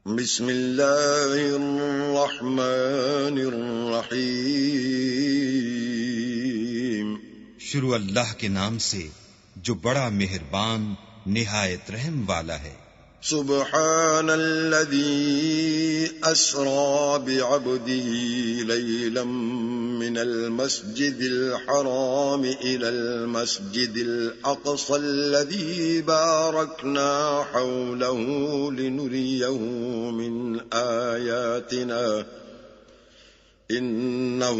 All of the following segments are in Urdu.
بسم اللہ الرحمن الرحیم۔ شروع اللہ کے نام سے جو بڑا مہربان نہایت رحم والا ہے۔ سبحان الذي أسرى بعبده ليلا من المسجد الحرام إلى المسجد الأقصى الذي باركنا حوله لنريه من آياتنا إنه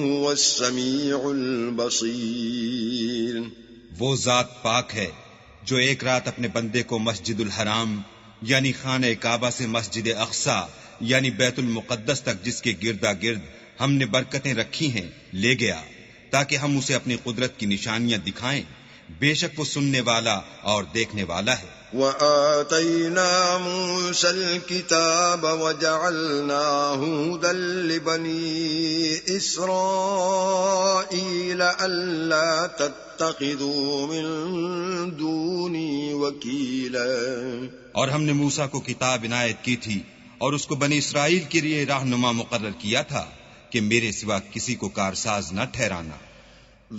هو السميع البصير۔ وہ ذات پاک ہے جو ایک رات اپنے بندے کو مسجد الحرام یعنی خانہ کعبہ سے مسجد اقصی یعنی بیت المقدس تک جس کے گردا گرد ہم نے برکتیں رکھی ہیں لے گیا تاکہ ہم اسے اپنی قدرت کی نشانیاں دکھائیں۔ بے شک وہ سننے والا اور دیکھنے والا ہے۔ وآتينا موسى الكتاب وجعلناه هدى لبني إسرائيل ألا تتخذوا من دوني وكيلا۔ اور ہم نے موسیٰ کو کتاب عنایت کی تھی اور اس کو بنی اسرائیل کے لیے رہنما مقرر کیا تھا کہ میرے سوا کسی کو کارساز نہ ٹھہرانا۔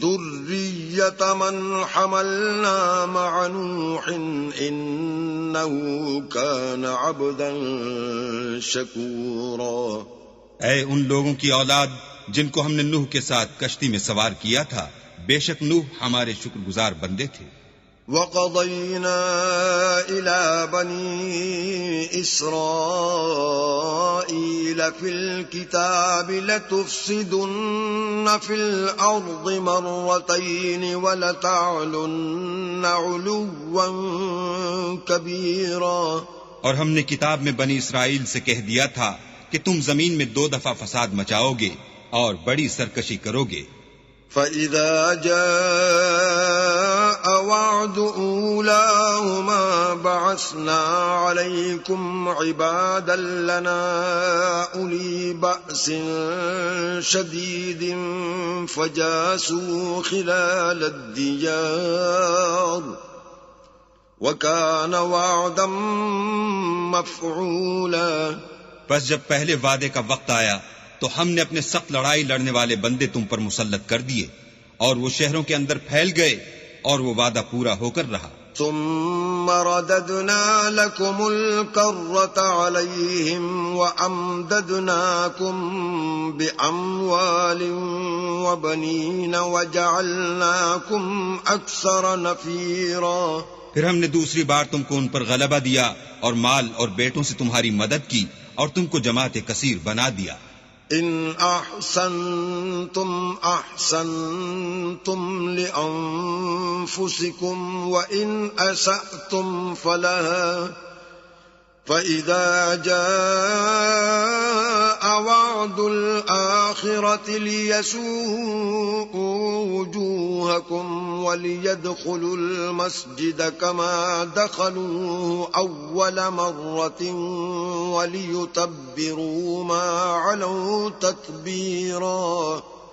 ذریۃ من حملنا مع نوح انه كان عبدا شکورا۔ اے ان لوگوں کی اولاد جن کو ہم نے نوح کے ساتھ کشتی میں سوار کیا تھا، بے شک نوح ہمارے شکر گزار بندے تھے۔ وَقَضَيْنَا إِلَى بَنِي إِسْرَائِيلَ فِي الْكِتَابِ لَتُفْسِدُنَّ فِي الْأَرْضِ مَرَّتَيْنِ وَلَتَعْلُنَّ عُلُوًّا كَبِيرًا۔ اور ہم نے کتاب میں بنی اسرائیل سے کہہ دیا تھا کہ تم زمین میں 2 دفعہ فساد مچاؤ گے اور بڑی سرکشی کرو گے۔ فَإِذَا جَاءَ وَعْدُ أُولَاهُمَا بَعَثْنَا عَلَيْكُمْ عِبَادًا لَنَا أُولِي بَأْسٍ شَدِيدٍ فَجَاسُوا خِلَالَ الدِّيَارِ وَكَانَ وَعْدًا مَفْعُولًا۔ بس جب پہلے وعدے کا وقت آیا تو ہم نے اپنے سخت لڑائی لڑنے والے بندے تم پر مسلط کر دیے اور وہ شہروں کے اندر پھیل گئے اور وہ وعدہ پورا ہو کر رہا۔ ثم رددنا لكم الكرة عليهم وأمددناكم بأموال وبنين وجعلناكم أكثر نفيرا۔ پھر ہم نے دوسری بار تم کو ان پر غلبہ دیا اور مال اور بیٹوں سے تمہاری مدد کی اور تم کو جماعت کثیر بنا دیا۔ ان احسنتم احسنتم لانفسکم وان اسأتم فلها فاذا جاء وعد الاخرة ليسوءوا وجوهكم وليدخلوا المسجد كما دخلوه اول مرة وَلِيُتَبِّرُوا مَا عَلَوْا تَتْبِيرًا۔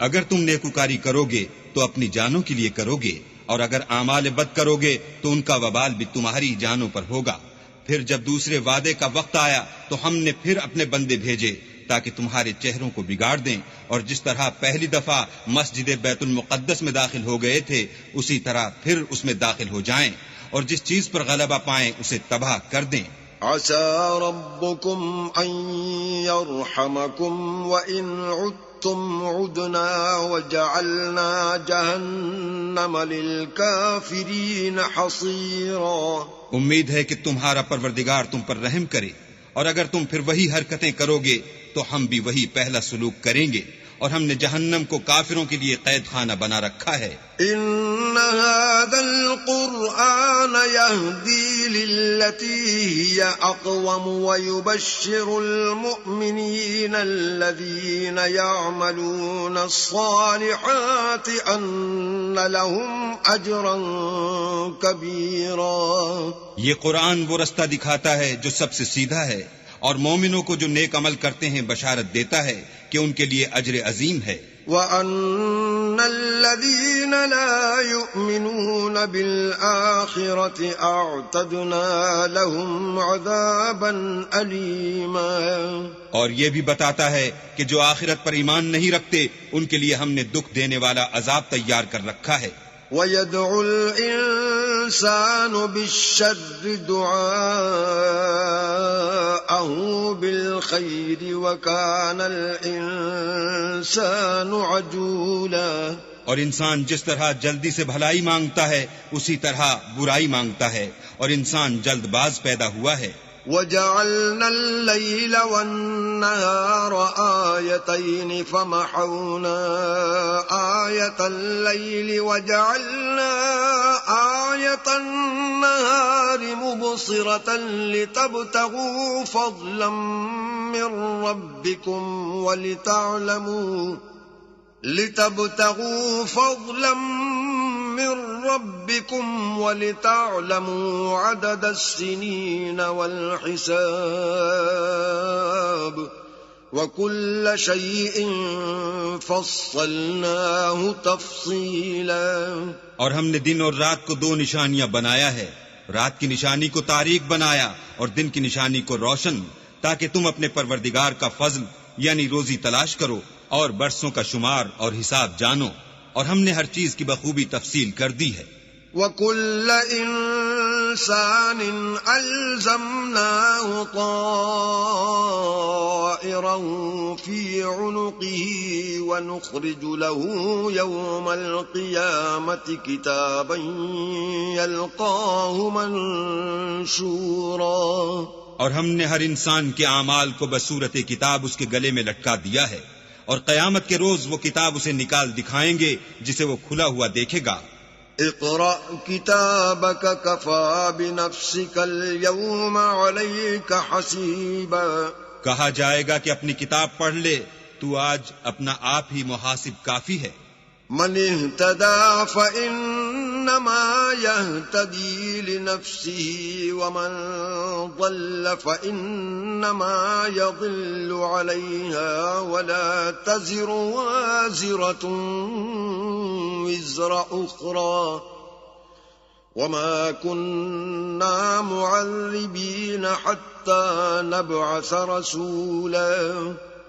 اگر تم نیکوکاری کرو گے تو اپنی جانوں کے لیے کرو گے اور اگر اعمال بد کرو گے تو ان کا وبال بھی تمہاری جانوں پر ہوگا۔ پھر جب دوسرے وعدے کا وقت آیا تو ہم نے پھر اپنے بندے بھیجے تاکہ تمہارے چہروں کو بگاڑ دیں، اور جس طرح پہلی دفعہ مسجد بیت المقدس میں داخل ہو گئے تھے اسی طرح پھر اس میں داخل ہو جائیں، اور جس چیز پر غلبہ پائیں اسے تباہ کر دیں۔ عسى ربكم أن يرحمكم وإن عدتم عدنا وجعلنا جهنم للكافرين حصيرا۔ امید ہے کہ تمہارا پروردگار تم پر رحم کرے، اور اگر تم پھر وہی حرکتیں کرو گے تو ہم بھی وہی پہلا سلوک کریں گے، اور ہم نے جہنم کو کافروں کے لیے قید خانہ بنا رکھا ہے۔ ان هذا القرآن يهدي للتي هي اقوم ويبشر المؤمنين الذين يعملون الصالحات ان لهم اجرا كبيرا۔ یہ قرآن وہ رستہ دکھاتا ہے جو سب سے سیدھا ہے، اور مومنوں کو جو نیک عمل کرتے ہیں بشارت دیتا ہے کہ ان کے لیے اجر عظیم ہے۔ وَأَنَّ الَّذِينَ لَا يُؤْمِنُونَ بِالْآخِرَةِ أَعْتَدْنَا لَهُمْ عَذَابًا أَلِيمًا. اور یہ بھی بتاتا ہے کہ جو آخرت پر ایمان نہیں رکھتے ان کے لیے ہم نے دکھ دینے والا عذاب تیار کر رکھا ہے. وَيَدْعُ الْإِنسَانُ بِالشَّرِّ دُعَاءَهُ بِالْخَيْرِ وَكَانَ الْإِنسَانُ عَجُولًا. اور انسان جس طرح جلدی سے بھلائی مانگتا ہے اسی طرح برائی مانگتا ہے اور انسان جلد باز پیدا ہوا ہے. وَجَعَلْنَا اللَّيْلَ وَالنَّهَارَ آيَتَيْنِ فَمَحَوْنَا آيَةَ اللَّيْلِ وَجَعَلْنَا آيَةَ النَّهَارِ مُبْصِرَةً لِتَبْتَغُوا فَضْلًا مِّن رَّبِّكُمْ وَلِتَعْلَمُوا عَدَدَ السِّنِينَ وَالْحِسَابَ وَكُلَّ شَيْءٍ فَصَّلْنَاهُ تَفْصِيلًا. اور ہم نے دن اور رات کو دو نشانیاں بنایا ہے، رات کی نشانی کو تاریک بنایا اور دن کی نشانی کو روشن، تاکہ تم اپنے پروردگار کا فضل یعنی روزی تلاش کرو اور برسوں کا شمار اور حساب جانو، اور ہم نے ہر چیز کی بخوبی تفصیل کر دی ہے. وَكُلَّ إِنسَانٍ أَلْزَمْنَاهُ طَائِرَهُ فِي عُنُقِهِ وَنُخْرِجُ لَهُ يَوْمَ الْقِيَامَةِ كِتَابًا يَلْقَاهُ مَنشُورًا. اور ہم نے ہر انسان کے اعمال کو بصورت کتاب اس کے گلے میں لٹکا دیا ہے، اور قیامت کے روز وہ کتاب اسے نکال دکھائیں گے جسے وہ کھلا ہوا دیکھے گا. اقرأ كتابك كفى بنفسك اليوم عليك حسيبا. کہا جائے گا کہ اپنی کتاب پڑھ لے، تو آج اپنا آپ ہی محاسب کافی ہے. من اهتدى فإنما يهتدي لنفسه ومن ضل فإنما يضل عليها ولا تزر وازرة وزر أخرى وما كنا معذبين حتى نبعث رسولا.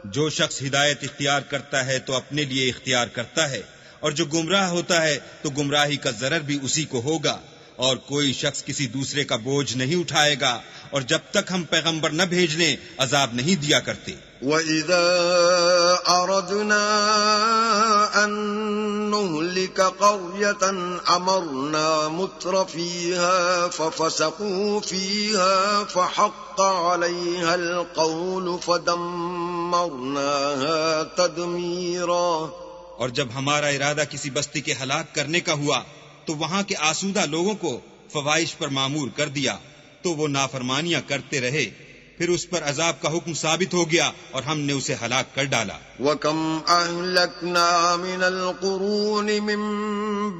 جو شخص ہدایت اختیار کرتا ہے تو اپنے لیے اختیار کرتا ہے، اور جو گمراہ ہوتا ہے تو گمراہی کا ضرر بھی اسی کو ہوگا، اور کوئی شخص کسی دوسرے کا بوجھ نہیں اٹھائے گا، اور جب تک ہم پیغمبر نہ بھیج لیں عذاب نہیں دیا کرتے. وَإِذَا أَرَدْنَا أَن نُّهْلِكَ قَرْيَةً أَمَرْنَا مُتْرَ فِيهَا فَفَسَقُوا فِيهَا فَحَقَّ عَلَيْهَا الْقَوْلُ فَدَمَّرْنَاهَا تَدْمِيرًا. اور جب ہمارا ارادہ کسی بستی کے ہلاک کرنے کا ہوا تو وہاں کے آسودہ لوگوں کو فوائش پر مامور کر دیا، تو وہ نافرمانیاں کرتے رہے، پھر اس پر عذاب کا حکم ثابت ہو گیا اور ہم نے اسے ہلاک کر ڈالا. وَكَمْ أَهْلَكْنَا مِنَ الْقُرُونِ مِنْ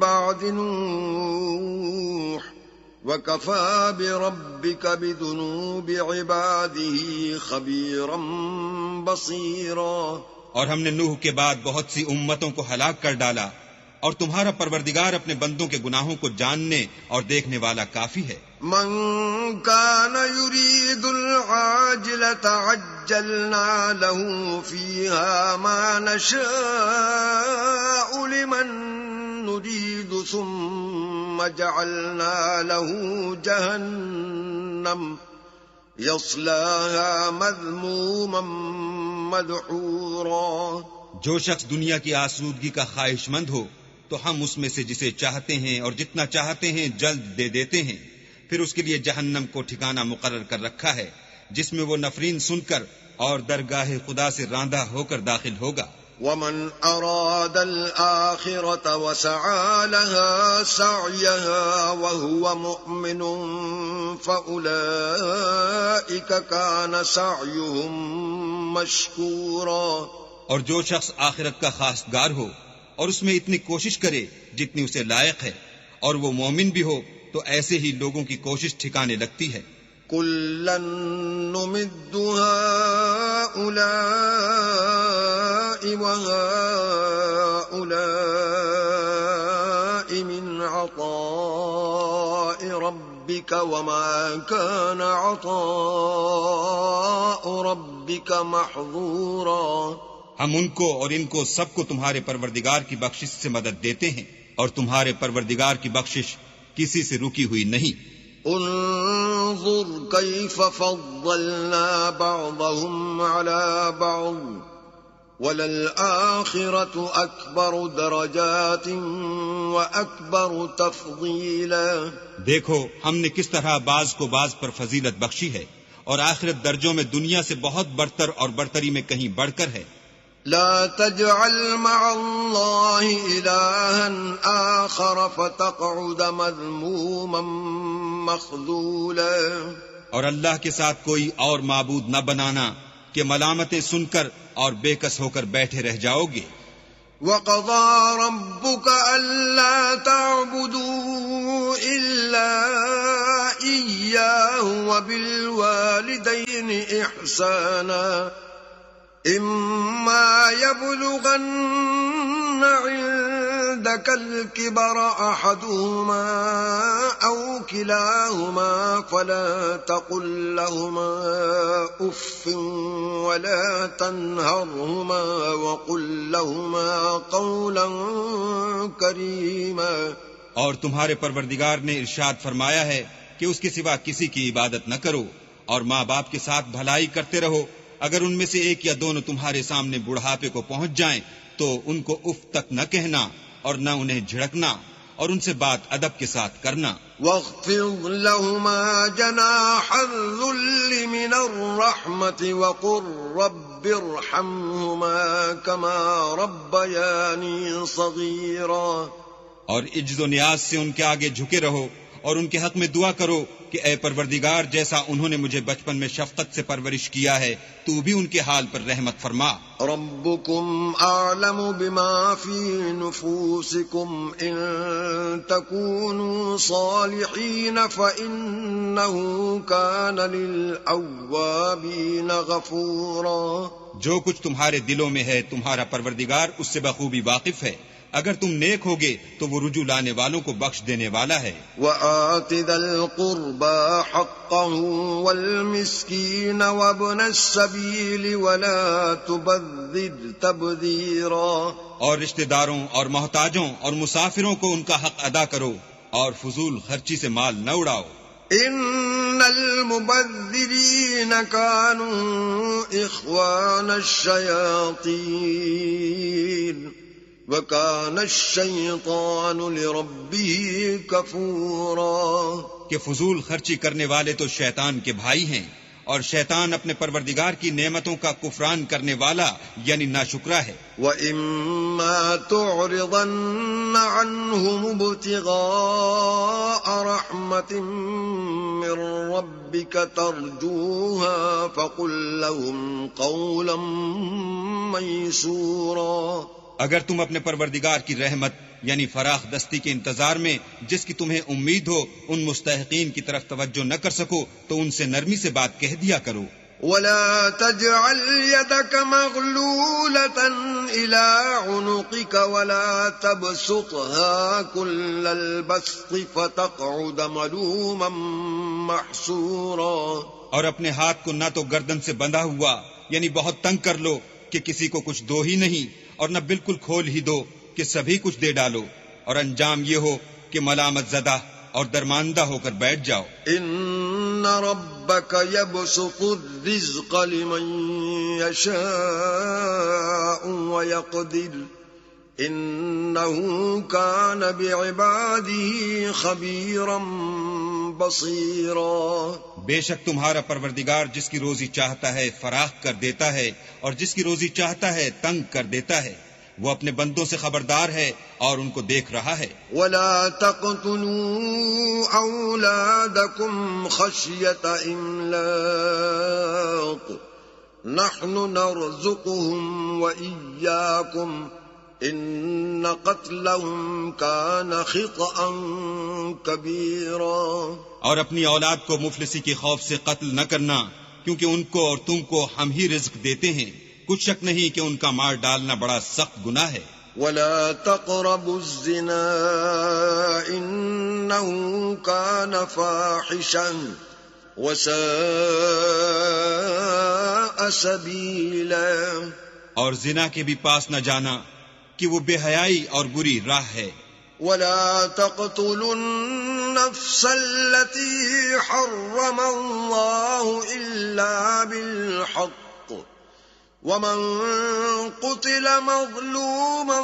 بَعْدِ نُوحٍ وَكَفَى بِرَبِّكَ بِذُنُوبِ عِبَادِهِ خَبِيرًا بَصِيرًا. اور ہم نے نوح کے بعد بہت سی امتوں کو ہلاک کر ڈالا، اور تمہارا پروردگار اپنے بندوں کے گناہوں کو جاننے اور دیکھنے والا کافی ہے. من كان يريد العاجلة عجلنا له فيها ما نشاء لمن نريد ثم جعلنا له جهنم يصلاها مذموما مدحورا. جو شخص دنیا کی آسودگی کا خواہش مند ہو تو ہم اس میں سے جسے چاہتے ہیں اور جتنا چاہتے ہیں جلد دے دیتے ہیں، پھر اس کے لیے جہنم کو ٹھکانہ مقرر کر رکھا ہے جس میں وہ نفرین سن کر اور درگاہ خدا سے راندہ ہو کر داخل ہوگا. ومن أراد الآخرة وسعى لها سعيها وهو مؤمن فأولئك كان سعيهم مشكورا. اور جو شخص آخرت کا خواستگار ہو اور اس میں اتنی کوشش کرے جتنی اسے لائق ہے اور وہ مومن بھی ہو تو ایسے ہی لوگوں کی کوشش ٹھکانے لگتی ہے. كلا نمد هؤلاء وهؤلاء من عطاء ربك وما كان عطاء ربك محظورا. ہم ان کو اور ان کو سب کو تمہارے پروردگار کی بخشش سے مدد دیتے ہیں، اور تمہارے پروردگار کی بخشش کسی سے رکی ہوئی نہیں. انظر كيف فضلنا بعضهم على بعض وللآخرة أكبر درجات وأكبر تفضيلا. دیکھو ہم نے کس طرح بعض کو بعض پر فضیلت بخشی ہے، اور آخرت درجوں میں دنیا سے بہت برتر اور برتری میں کہیں بڑھ کر ہے. لا تجعل مع الله إلها آخر فتقعد مذموما مخذولا. اور اللہ کے ساتھ کوئی اور معبود نہ بنانا کہ ملامتیں سن کر اور بے کس ہو کر بیٹھے رہ جاؤ گے. وَقَضَى رَبُّكَ أَلَّا تَعْبُدُوا إِلَّا إِيَّاهُ وَبِالْوَالِدَيْنِ إِحْسَانًا إِمَّا يَبْلُغَنَّ عِندَكَ الْكِبَرَ أَحَدُهُمَا أَوْ كِلَاهُمَا فَلَا تَقُل لَّهُمَا أُفٍّ وَلَا تَنْهَرْهُمَا وَقُل لَّهُمَا قَوْلًا كَرِيمًا. اور تمہارے پروردگار نے ارشاد فرمایا ہے کہ اس کے سوا کسی کی عبادت نہ کرو، اور ماں باپ کے ساتھ بھلائی کرتے رہو. اگر ان میں سے ایک یا دونوں تمہارے سامنے بڑھاپے کو پہنچ جائیں تو ان کو اف تک نہ کہنا اور نہ انہیں جھڑکنا، اور ان سے بات ادب کے ساتھ کرنا. واخفض لهما جناح الذل من الرحمة وقل رب ارحمهما كما ربياني صغيرا. اور عجز و نیاز سے ان کے آگے جھکے رہو، اور ان کے حق میں دعا کرو کہ اے پروردگار، جیسا انہوں نے مجھے بچپن میں شفقت سے پرورش کیا ہے تو بھی ان کے حال پر رحمت فرما. ربكم أعلم بما في نفوسكم إن تكونوا صالحين فإنه كان للأوابين غفورا. جو کچھ تمہارے دلوں میں ہے تمہارا پروردگار اس سے بخوبی واقف ہے. اگر تم نیک ہوگے تو وہ رجوع لانے والوں کو بخش دینے والا ہے. وآت ذا القربى حقه والمسكين وابن السبيل ولا تبذر تبذيرا. اور رشتہ داروں اور محتاجوں اور مسافروں کو ان کا حق ادا کرو، اور فضول خرچی سے مال نہ اڑاؤ. ان المبذرين كانوا اخوان الشياطين وَكَانَ الشَّيْطَانُ لِرَبِّهِ كَفُورًا. کہ فضول خرچی کرنے والے تو شیطان کے بھائی ہیں، اور شیطان اپنے پروردگار کی نعمتوں کا کفران کرنے والا یعنی ناشکرا ہے. وَإِمَّا تُعْرِضَنَّ عَنْهُمُ ابْتِغَاءَ رَحْمَةٍ مِّن رَّبِّكَ تَرْجُوهَا فَقُل لَّهُمْ قَوْلًا مَّيْسُورًا. اگر تم اپنے پروردگار کی رحمت یعنی فراخ دستی کے انتظار میں جس کی تمہیں امید ہو ان مستحقین کی طرف توجہ نہ کر سکو تو ان سے نرمی سے بات کہہ دیا کرو. وَلَا تَجْعَلْ يَدَكَ مَغْلُولَةً إِلَىٰ عُنُقِكَ وَلَا تَبْسُطْهَا كُلَّ الْبَسْطِ فَتَقْعُدَ مَلُومًا مَّحْسُورًا. اور اپنے ہاتھ کو نہ تو گردن سے بندھا ہوا یعنی بہت تنگ کر لو کہ کسی کو کچھ دو ہی نہیں، اور نہ بالکل کھول ہی دو کہ سبھی کچھ دے ڈالو، اور انجام یہ ہو کہ ملامت زدہ اور درماندہ ہو کر بیٹھ جاؤ. ان ربک یبسط الرزق لمن یشاء ویقدر انه کان بعباده خبیرا بصیرا. بے شک تمہارا پروردگار جس کی روزی چاہتا ہے فراخ کر دیتا ہے، اور جس کی روزی چاہتا ہے تنگ کر دیتا ہے. وہ اپنے بندوں سے خبردار ہے اور ان کو دیکھ رہا ہے. وَلَا تَقْتُلُوا أَوْلَادَكُمْ خَشْيَةَ إِمْلَاقٍ نَحْنُ نَرْزُقُهُمْ وَإِيَّاكُمْ إن قتلهم كان خطأ كبيرا. اور اپنی اولاد کو مفلسی کے خوف سے قتل نہ کرنا، کیونکہ ان کو اور تم کو ہم ہی رزق دیتے ہیں، کچھ شک نہیں کہ ان کا مار ڈالنا بڑا سخت گناہ ہے. ولا تقربوا الزنا إنه كان فاحشا وساء سبيلا. اور زنا کے بھی پاس نہ جانا کہ وہ بے حیائی اور بری راہ ہے. ولا تقتلوا النفس التي حرم الله إلا بالحق ومن قتل مظلوما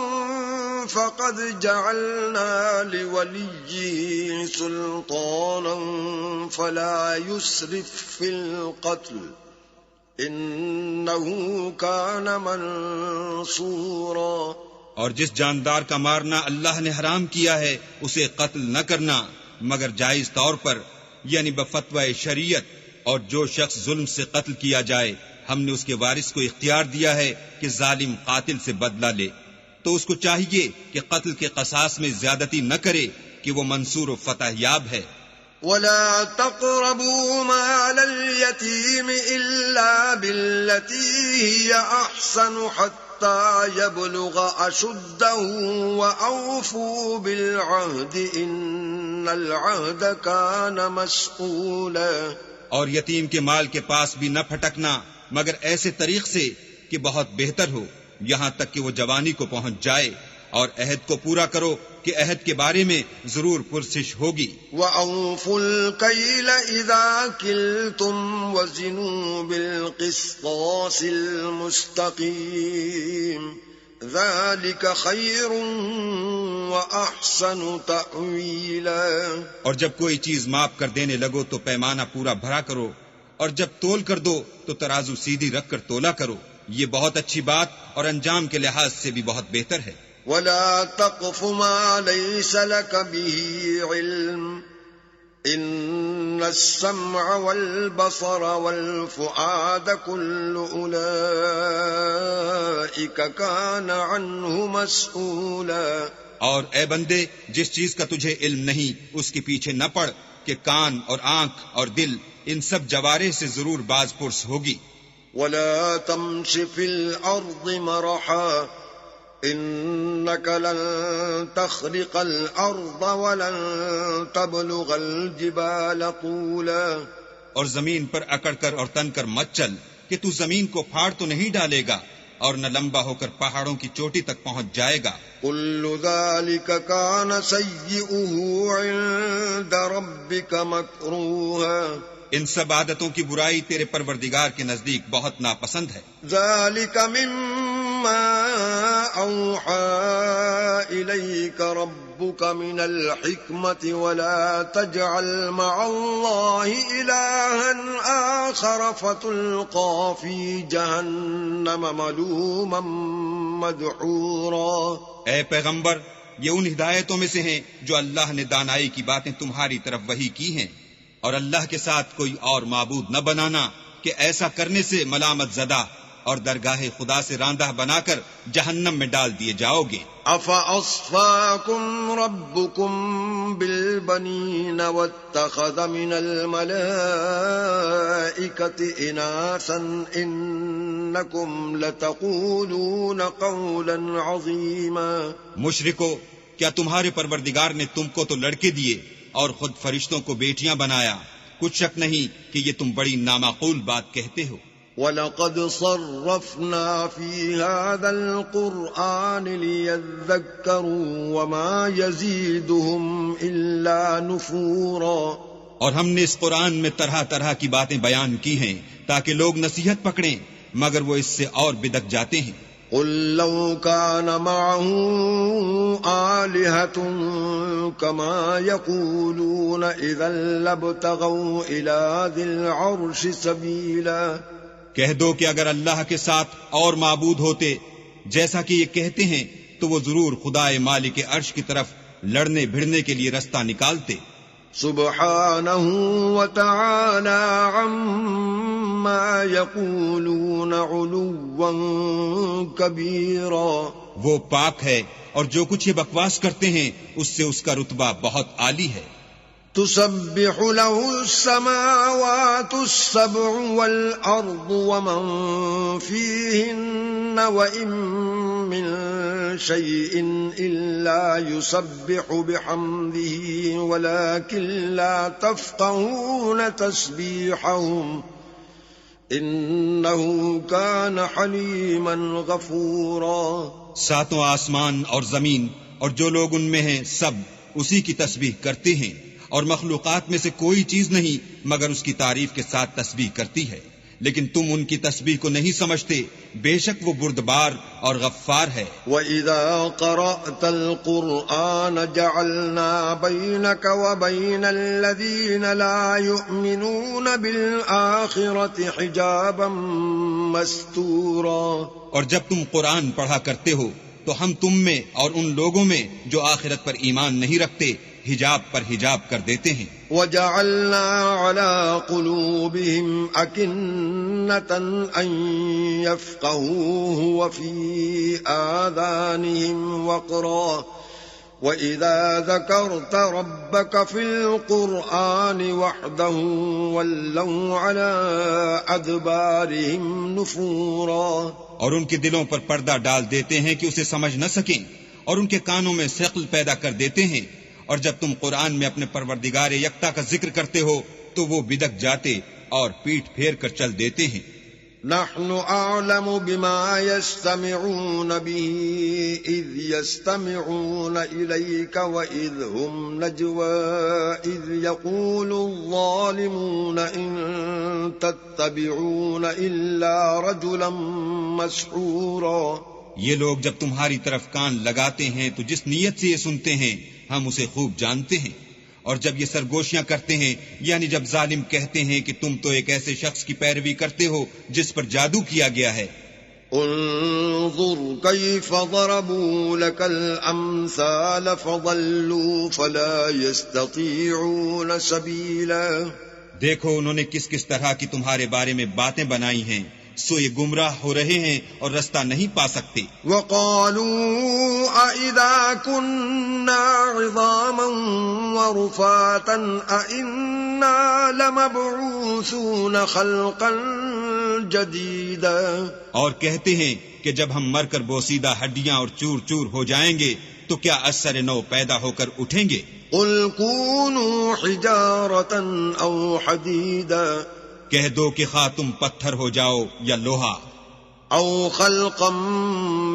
فقد جعلنا لوليه سلطانا فلا يسرف في القتل إنه كان منصورا. اور جس جاندار کا مارنا اللہ نے حرام کیا ہے اسے قتل نہ کرنا مگر جائز طور پر، یعنی بفتوی شریعت. اور جو شخص ظلم سے قتل کیا جائے ہم نے اس کے وارث کو اختیار دیا ہے کہ ظالم قاتل سے بدلہ لے، تو اس کو چاہیے کہ قتل کے قصاص میں زیادتی نہ کرے کہ وہ منصور و فتح یاب ہے. ولا تقربوا مال اليتيم إلا بالتي هي أحسن حتى يبلغ أشده وأوفوا بالعهد إن العهد كان مسؤولا. اور یتیم کے مال کے پاس بھی نہ پھٹکنا مگر ایسے طریق سے کہ بہت بہتر ہو، یہاں تک کہ وہ جوانی کو پہنچ جائے، اور عہد کو پورا کرو کہ عہد کے بارے میں ضرور پرسش ہوگی. وَأَوْفُوا الْكَيْلَ إِذَا كِلْتُمْ وَزِنُوا بِالْقِسْطَاسِ الْمُسْتَقِيمِ ذَلِكَ خَيْرٌ وَأَحْسَنُ تَأْوِيلًا. اور جب کوئی چیز ماپ کر دینے لگو تو پیمانہ پورا بھرا کرو، اور جب تول کر دو تو ترازو سیدھی رکھ کر تولا کرو، یہ بہت اچھی بات اور انجام کے لحاظ سے بھی بہت بہتر ہے. ولا تقف ما ليس لك به علم إن السمع والبصر والفؤاد كل أولئك كان عنه مسؤولا. اور اے بندے جس چیز کا تجھے علم نہیں اس کے پیچھے نہ پڑ کہ کان اور آنکھ اور دل ان سب جوارح سے ضرور باز پرس ہوگی. ولا تمش في الأرض مرحا إنك لن تخرق الأرض ولن تبلغ الجبال طولا. اور زمین پر اکڑ کر اور تن کر مت چل کہ تو زمین کو پھاڑ تو نہیں ڈالے گا اور نہ لمبا ہو کر پہاڑوں کی چوٹی تک پہنچ جائے گا. كل ذلك كان سيئه عند ربك مكروها. ان سب عادتوں کی برائی تیرے پروردگار کے نزدیک بہت ناپسند ہے. ذلك مما اوحى اليك ربك من الحكمة ولا تجعل مع الله إلها آخر فتلقى في جهنم ملوما مدحورا. اے پیغمبر یہ ان ہدایتوں میں سے ہیں جو اللہ نے دانائی کی باتیں تمہاری طرف وحی کی ہیں، اور اللہ کے ساتھ کوئی اور معبود نہ بنانا کہ ایسا کرنے سے ملامت زدہ اور درگاہ خدا سے راندہ بنا کر جہنم میں ڈال دیے جاؤ گے. افاصفاكم ربكم بالبنين واتخذ من الملائكة اناثا انكم لتقولون قولا عظيما. مشرکو کیا تمہارے پروردگار نے تم کو تو لڑکے دیے اور خود فرشتوں کو بیٹیاں بنایا؟ کچھ شک نہیں کہ یہ تم بڑی نامعقول بات کہتے ہو. وَلَقَدْ صَرَّفْنَا فِي هَذَا الْقُرْآنِ لِيَذَّكَّرُوا وَمَا يَزِيدُهُمْ إِلَّا نُفُورًا. اور ہم نے اس قرآن میں طرح طرح کی باتیں بیان کی ہیں تاکہ لوگ نصیحت پکڑیں، مگر وہ اس سے اور بدک جاتے ہیں. قُلْ لَوْ كَانَ مَعَهُ آلِهَةٌ كَمَا يَقُولُونَ إِذًا لَابْتَغَوْا إِلَى ذِي الْعَرْشِ سَبِيلًا. کہہ دو کہ اگر اللہ کے ساتھ اور معبود ہوتے جیسا کہ یہ کہتے ہیں تو وہ ضرور خدائے مالک عرش کی طرف لڑنے بھڑنے کے لیے رستہ نکالتے. سبحانہ وتعالی عما یقولون علوا کبیرا. وہ پاک ہے اور جو کچھ یہ بکواس کرتے ہیں اس سے اس کا رتبہ بہت عالی ہے. تسبح له السماوات السبع والأرض ومن فيهن وإن من شيء إلا يسبح بحمده ولكن لا تفقهون تسبيحهم إنه كان حليما غفورا. ساتوں آسمان اور زمین اور جو لوگ ان میں ہیں سب اسی کی تسبیح کرتے ہیں، اور مخلوقات میں سے کوئی چیز نہیں مگر اس کی تعریف کے ساتھ تسبیح کرتی ہے، لیکن تم ان کی تسبیح کو نہیں سمجھتے، بے شک وہ بردبار اور غفار ہے. وَإِذَا قَرَأْتَ الْقُرْآنَ جَعَلْنَا بَيْنَكَ وَبَيْنَ الَّذِينَ لَا يُؤْمِنُونَ بِالْآخِرَةِ حِجَابًا مَسْتُورًا. اور جب تم قرآن پڑھا کرتے ہو تو ہم تم میں اور ان لوگوں میں جو آخرت پر ایمان نہیں رکھتے حجاب پر حجاب کر دیتے ہیں. وَجَعَلْنَا عَلَىٰ قُلُوبِهِمْ أَكِنَّةً أَن يَفْقَهُوهُ وَفِي آذَانِهِمْ وَقْرًا وَإِذَا ذَكَرْتَ رَبَّكَ فِي الْقُرْآنِ وَحْدَهُ وَلَّوْا عَلَىٰ أَدْبَارِهِمْ نُفُورًا. اور ان کے دلوں پر پردہ ڈال دیتے ہیں کہ اسے سمجھ نہ سکیں، اور ان کے کانوں میں ثقل پیدا کر دیتے ہیں، اور جب تم قرآن میں اپنے پروردگار یکتا کا ذکر کرتے ہو تو وہ بدک جاتے اور پیٹھ پھیر کر چل دیتے ہیں. نحن أعلم بما يستمعون به إذ يستمعون إليك وإذ هم نجوى إذ يقول الظالمون إن تتبعون إلا رجلا مسحورا. یہ لوگ جب تمہاری طرف کان لگاتے ہیں تو جس نیت سے یہ سنتے ہیں ہم اسے خوب جانتے ہیں، اور جب یہ سرگوشیاں کرتے ہیں یعنی جب ظالم کہتے ہیں کہ تم تو ایک ایسے شخص کی پیروی کرتے ہو جس پر جادو کیا گیا ہے. انظر كيف ضربوا لك الأمثال فضلوا فلا يستطيعون سبيلا. دیکھو انہوں نے کس کس طرح کی تمہارے بارے میں باتیں بنائی ہیں، سو یہ گمراہ ہو رہے ہیں اور رستہ نہیں پا سکتے. وقالوا أَإِذَا كُنَّا عِظَامًا وَرُفَاتًا أَإِنَّا لَمَبْعُوثُونَ خَلْقًا جَدِيدًا. اور کہتے ہیں کہ جب ہم مر کر بوسیدہ ہڈیاں اور چور چور ہو جائیں گے تو کیا اثر نو پیدا ہو کر اٹھیں گے. قُلْ كُونُوا حِجَارَةً أَوْ حَدِيدًا. کہہ دو کہ خواہ تم پتھر ہو جاؤ یا لوہا. او خلقا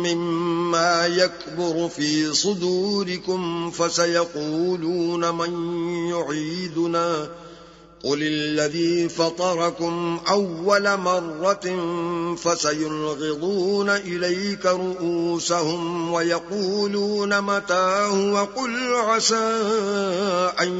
مما يكبر في صدوركم فسيقولون من يعيدنا قل الذي فطركم اول مرة فسينغضون اليك رؤوسهم ويقولون متاه وقل عسى ان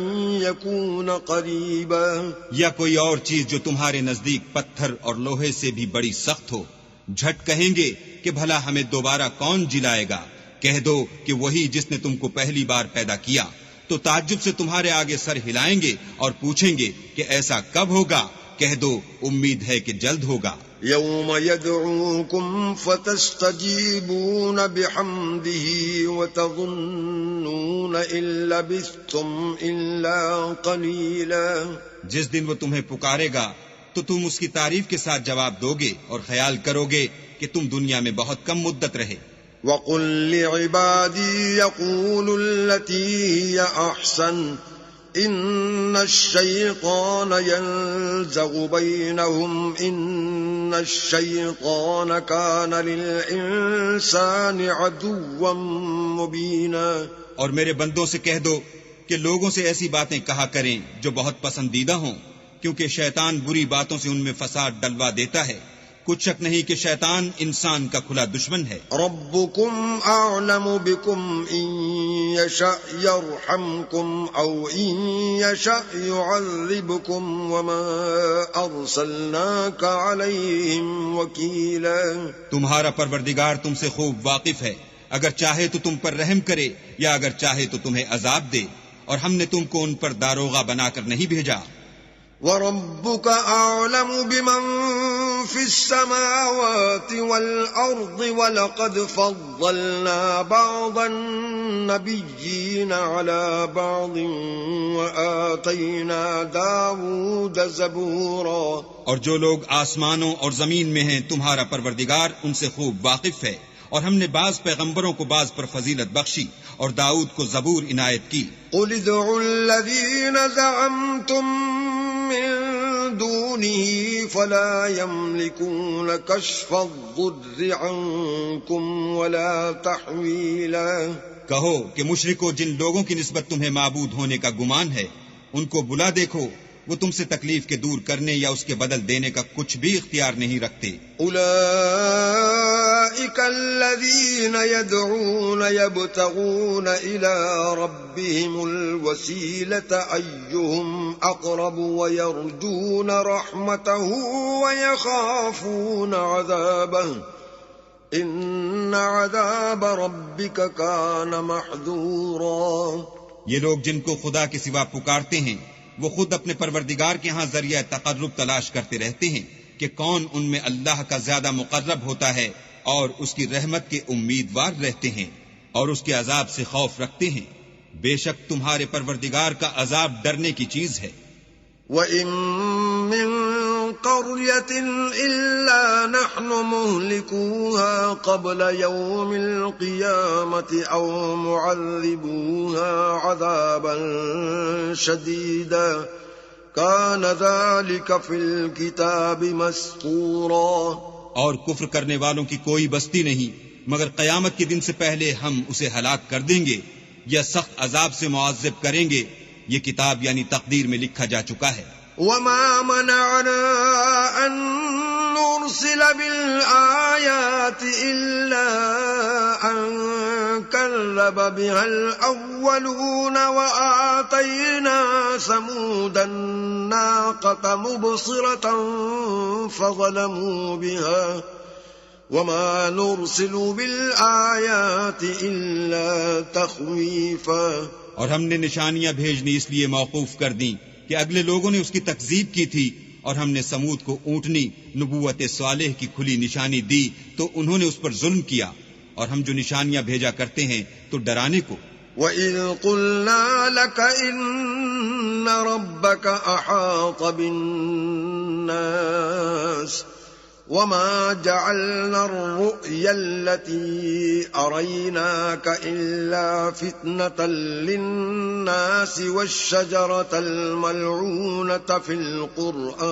يكون قريبا. یا کوئی اور چیز جو تمہارے نزدیک پتھر اور لوہے سے بھی بڑی سخت ہو. جھٹ کہیں گے کہ بھلا ہمیں دوبارہ کون جلائے گا. کہہ دو کہ وہی جس نے تم کو پہلی بار پیدا کیا. تو تعجب سے تمہارے آگے سر ہلائیں گے اور پوچھیں گے کہ ایسا کب ہوگا. کہہ دو امید ہے کہ جلد ہوگا. یوم یدعوکم فتستجیبون بحمده وتظنون ان لبثتم الا قلیلا. جس دن وہ تمہیں پکارے گا تو تم اس کی تعریف کے ساتھ جواب دو گے اور خیال کرو گے کہ تم دنیا میں بہت کم مدت رہے. وَقُلْ لِعِبَادِي يَقُولُوا الَّتِي هِيَ أَحْسَنُ إِنَّ الشَّيْطَانَ يَنزَغُ بَيْنَهُمْ إِنَّ الشَّيْطَانَ كَانَ لِلْإِنسَانِ عَدُوًّا مُبِينًا. اور میرے بندوں سے کہہ دو کہ لوگوں سے ایسی باتیں کہا کریں جو بہت پسندیدہ ہوں، کیونکہ شیطان بری باتوں سے ان میں فساد ڈلوا دیتا ہے. کچھ شک نہیں کہ شیطان انسان کا کھلا دشمن ہے. ربکم اعلم بکم ان یشاء یرحمکم او ان یشاء یعذبکم وما ارسلناک علیہم وکیلا. تمہارا پروردگار تم سے خوب واقف ہے، اگر چاہے تو تم پر رحم کرے یا اگر چاہے تو تمہیں عذاب دے، اور ہم نے تم کو ان پر داروغہ بنا کر نہیں بھیجا. وَرَبُّكَ أَعْلَمُ بِمَنْ في السماوات والأرض ولقد فضلنا بعض النبيين على بعض وآتينا داود زبورا. اور جو لوگ آسمانوں اور زمین میں ہیں تمہارا پروردگار ان سے خوب واقف ہے، اور ہم نے بعض پیغمبروں کو بعض پر فضیلت بخشی اور داؤد کو زبور عنایت کی. قل ادعوا الذين زعمتم من دونه فلا يملكون كشف الضر عنكم ولا تحويلا. کہو کہ مشرکو جن لوگوں کی نسبت تمہیں معبود ہونے کا گمان ہے ان کو بلا دیکھو، وہ تم سے تکلیف کے دور کرنے یا اس کے بدل دینے کا کچھ بھی اختیار نہیں رکھتے. اولئک الذین یدعون یبتغون الی ربهم الوسیلۃ ایہم اقرب ویرجون رحمتہ ویخافون عذابہ ان عذاب ربک کان محذورا. یہ لوگ جن کو خدا کے سوا پکارتے ہیں وہ خود اپنے پروردگار کے ہاں ذریعہ تقرب تلاش کرتے رہتے ہیں کہ کون ان میں اللہ کا زیادہ مقرب ہوتا ہے، اور اس کی رحمت کے امیدوار رہتے ہیں اور اس کے عذاب سے خوف رکھتے ہیں. بے شک تمہارے پروردگار کا عذاب ڈرنے کی چیز ہے. وَإِن مِّن قَرْيَةٍ إِلَّا نَحْنُ مُهْلِكُوهَا قَبْلَ يَوْمِ الْقِيَامَةِ أَوْ مُعَذِّبُوهَا عَذَابًا شَدِيدًا كَانَ ذَلِكَ فِي الْكِتَابِ مَسْطُورًا. اور کفر کرنے والوں کی کوئی بستی نہیں مگر قیامت کے دن سے پہلے ہم اسے ہلاک کر دیں گے یا سخت عذاب سے معذب کریں گے. یہ کتاب یعنی تقدیر میں لکھا جا چکا ہے. وَمَا مَنَعْنَا أَن نُّرْسِلَ بِالْآيَاتِ إِلَّا أَن كَذَّبَ بِهَا الْأَوَّلُونَ وَآتَيْنَا ثَمُودَ النَّاقَةَ مُبْصِرَةً فَظَلَمُوا بِهَا وَمَا نُرْسِلُ بِالْآيَاتِ إِلَّا تَخْوِيفًا. اور ہم نے نشانیاں بھیجنی اس لیے موقوف کر دیں کہ اگلے لوگوں نے اس کی تکذیب کی تھی، اور ہم نے سمود کو اونٹنی نبوت صالح کی کھلی نشانی دی تو انہوں نے اس پر ظلم کیا، اور ہم جو نشانیاں بھیجا کرتے ہیں تو ڈرانے کو. وَإِذْ قُلْنَا لَكَ إِنَّ رَبَّكَ أَحَاطَ بِالنَّاسِ وَمَا جَعَلْنَا الرُّؤْيَا الَّتِي أَرَيْنَاكَ إِلَّا فِتْنَةً لِلنَّاسِ وَالشَّجَرَةَ الْمَلْعُونَةَ فِي الْقُرْآنِ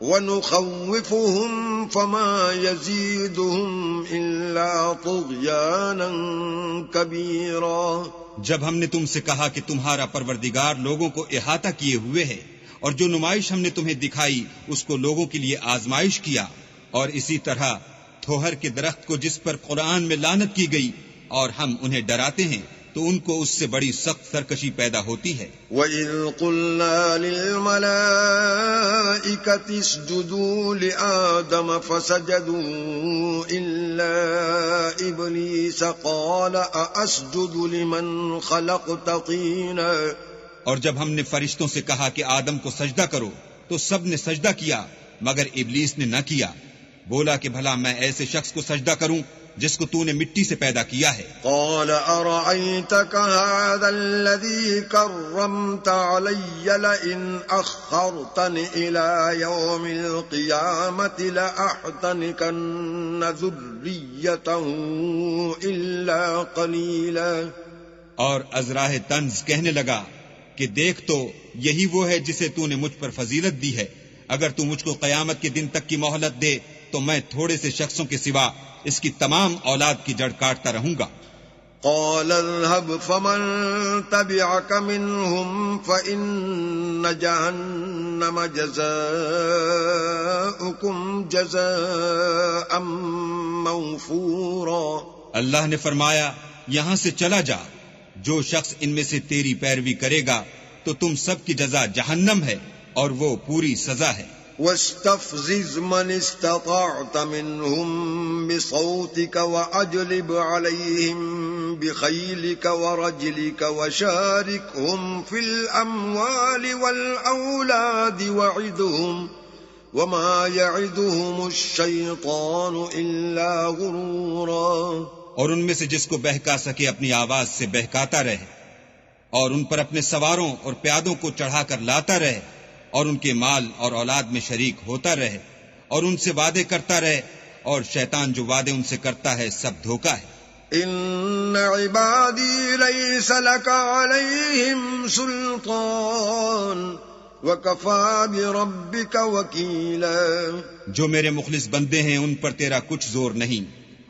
وَنُخَوِّفُهُمْ فَمَا يَزِيدُهُمْ إِلَّا طُغْيَانًا كَبِيرًا. جب ہم نے تم سے کہا کہ تمہارا پروردگار لوگوں کو احاطہ کیے ہوئے ہے، اور جو نمائش ہم نے تمہیں دکھائی اس کو لوگوں کے لیے آزمائش کیا، اور اسی طرح تھوہر کے درخت کو جس پر قرآن میں لعنت کی گئی اور ہم انہیں ڈراتے ہیں تو ان کو اس سے بڑی سخت سرکشی پیدا ہوتی ہے. وَإِذْ قُلْنَا لِلْمَلَائِكَةِ اسْجُدُوا لِآدَمَ فَسَجَدُوا إِلَّا إِبْلِيسَ قَالَ أَأَسْجُدُ لِمَنْ خَلَقْتَ طِينًا. اور جب ہم نے فرشتوں سے کہا کہ آدم کو سجدہ کرو تو سب نے سجدہ کیا مگر ابلیس نے نہ کیا. بولا کہ بھلا میں ایسے شخص کو سجدہ کروں جس کو تو نے مٹی سے پیدا کیا ہے. قال أرأيتك هذا الذي كرمت علي لئن أخرتني إلى يوم القيامة لأحتنكن ذريته إلا قليلا. اور ازراہ طنز کہنے لگا کہ دیکھ تو یہی وہ ہے جسے تو نے مجھ پر فضیلت دی ہے، اگر تو مجھ کو قیامت کے دن تک کی مہلت دے تو میں تھوڑے سے شخصوں کے سوا اس کی تمام اولاد کی جڑ کاٹتا رہوں گا. قال اذهب فمن تبعك منهم فإن جهنم جزاؤكم جزاء موفورا. اللہ نے فرمایا یہاں سے چلا جا، جو شخص ان میں سے تیری پیروی کرے گا تو تم سب کی جزا جہنم ہے اور وہ پوری سزا ہے. واستفزز من استطعت منهم بصوتك وأجلب عليهم بخيلك ورجلك وشاركهم في الأموال والأولاد وما يعدهم الشيطان إلا غرورا. اور ان میں سے جس کو بہکا سکے اپنی آواز سے بہکاتا رہے، اور ان پر اپنے سواروں اور پیادوں کو چڑھا کر لاتا رہے، اور ان کے مال اور اولاد میں شریک ہوتا رہے، اور ان سے وعدے کرتا رہے، اور شیطان جو وعدے ان سے کرتا ہے سب دھوکہ ہے. ان عبادی لیس لک علیہم سلطان وکفی بربک وکیلا. جو میرے مخلص بندے ہیں ان پر تیرا کچھ زور نہیں،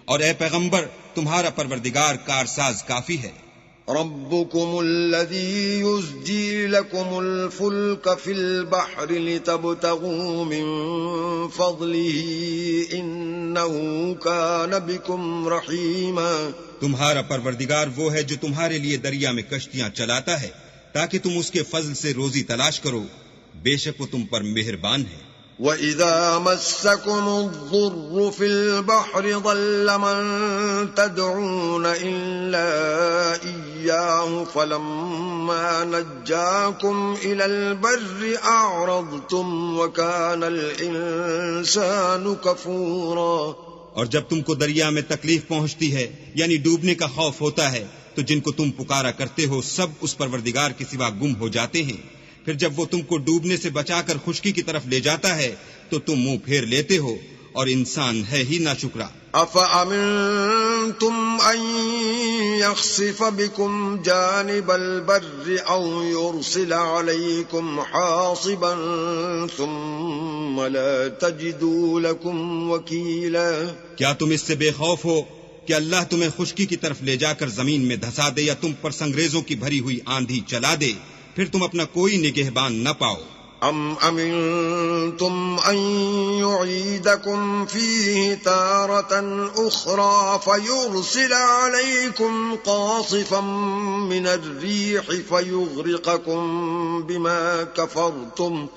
اور اے پیغمبر تمہارا پروردگار کارساز کافی ہے. ربكم الذي يزجي لكم الفلك في البحر لتبتغوا من فضله إنه كان بكم رحيما. تمہارا پروردگار وہ ہے جو تمہارے لیے دریا میں کشتیاں چلاتا ہے تاکہ تم اس کے فضل سے روزی تلاش کرو، بے شک وہ تم پر مہربان ہے. وَإِذَا مَسَّكُمُ الضُّرُّ فِي الْبَحْرِ ضَلَّ مَن تَدْعُونَ إِلَّا إِيَّاهُ فَلَمَّا نَجَّاكُمْ إِلَى الْبَرِّ أَعْرَضْتُمْ وَكَانَ الْإِنسَانُ كَفُورًا. اور جب تم کو دریا میں تکلیف پہنچتی ہے یعنی ڈوبنے کا خوف ہوتا ہے تو جن کو تم پکارا کرتے ہو سب اس پروردگار کے سوا گم ہو جاتے ہیں. پھر جب وہ تم کو ڈوبنے سے بچا کر خشکی کی طرف لے جاتا ہے تو تم منہ پھیر لیتے ہو، اور انسان ہے ہی ناشکرا. افأمنتم ان يخسف بكم جانب البر او يرسل عليكم حاصبا ثم لا تجدوا لكم وكيلا. کیا تم اس سے بے خوف ہو کہ اللہ تمہیں خشکی کی طرف لے جا کر زمین میں دھسا دے یا تم پر سنگریزوں کی بھری ہوئی آندھی چلا دے، پھر تم اپنا کوئی نگہبان نہ پاؤ. ام امنتم ان يعيدكم فيه تارة اخرى فيرسل عليكم قاصفا من الريح فيغرقكم بما كفرتم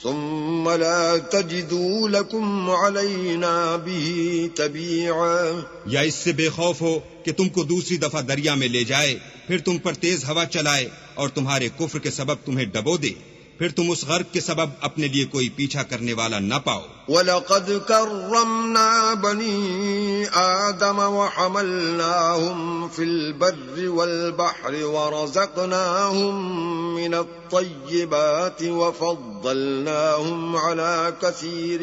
ثم لا تجدوا لكم علينا به تبيعا. یا اس سے بے خوف ہو کہ تم کو دوسری دفعہ دریا میں لے جائے، پھر تم پر تیز ہوا چلائے اور تمہارے کفر کے سبب تمہیں ڈبو دے، پھر تم اس غرق کے سبب اپنے لیے کوئی پیچھا کرنے والا نہ پاؤ. وَلَقَدْ كَرَّمْنَا بَنِي آدَمَ وَحَمَلْنَاهُمْ فِي الْبَرِّ وَالْبَحْرِ وَرَزَقْنَاهُمْ مِنَ الطَّيِّبَاتِ وَفَضَّلْنَاهُمْ عَلَى كَثِيرٍ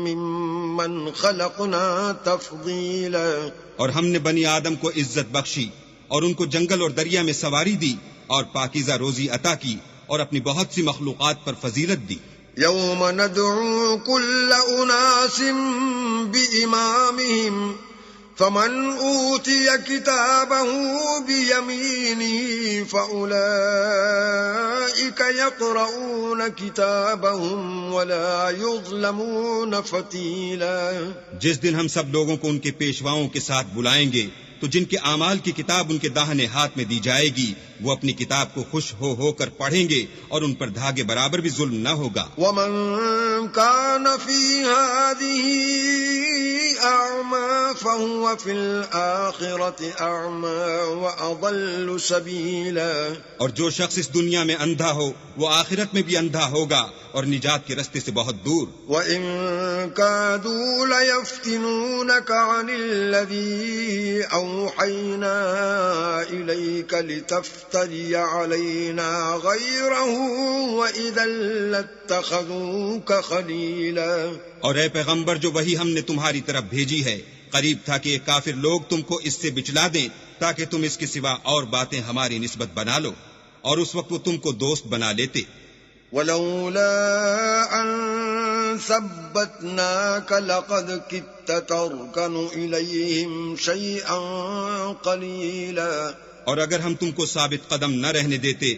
مِّمَّنْ خَلَقْنَا تَفْضِيلًا. اور ہم نے بنی آدم کو عزت بخشی اور ان کو جنگل اور دریا میں سواری دی اور پاکیزہ روزی عطا کی اور اپنی بہت سی مخلوقات پر فضیلت دی. یوم ندعو کل اناس بإمامہم فمن اوتی کتابہ بیمینہ فأولئک یقرؤون کتابہم ولا یظلمون فتیلا. جس دن ہم سب لوگوں کو ان کے پیشواؤں کے ساتھ بلائیں گے تو جن کے اعمال کی کتاب ان کے داہنے ہاتھ میں دی جائے گی وہ اپنی کتاب کو خوش ہو کر پڑھیں گے اور ان پر دھاگے برابر بھی ظلم نہ ہوگا. ومن كان في هذه أعمى فهو في الآخرة أعمى وأضل سبيلا. اور جو شخص اس دنیا میں اندھا ہو وہ آخرت میں بھی اندھا ہوگا اور نجات کے رستے سے بہت دور. وَإِن كَادُوا لَيَفْتِنُونَكَ عَنِ الَّذِي أَوْحَيْنَا إِلَيْكَ لِتَفْتَرِيَ عَلَيْنَا غَيْرَهُ وَإِذًا لَاتَّخَذُوكَ خَلِيلًا. اور اے پیغمبر جو وہی ہم نے تمہاری طرف بھیجی ہے قریب تھا کہ یہ کافر لوگ تم کو اس سے بچلا دیں تاکہ تم اس کے سوا اور باتیں ہماری نسبت بنا لو، اور اس وقت وہ تم کو دوست بنا لیتے. وَلَوْلَا أَن ثَبَّتْنَاكَ لَقَدْ كِدتَّ تَرْكَنُ إِلَيْهِمْ شَيْئًا قَلِيلًا. اور اگر ہم تم کو ثابت قدم نہ رہنے دیتے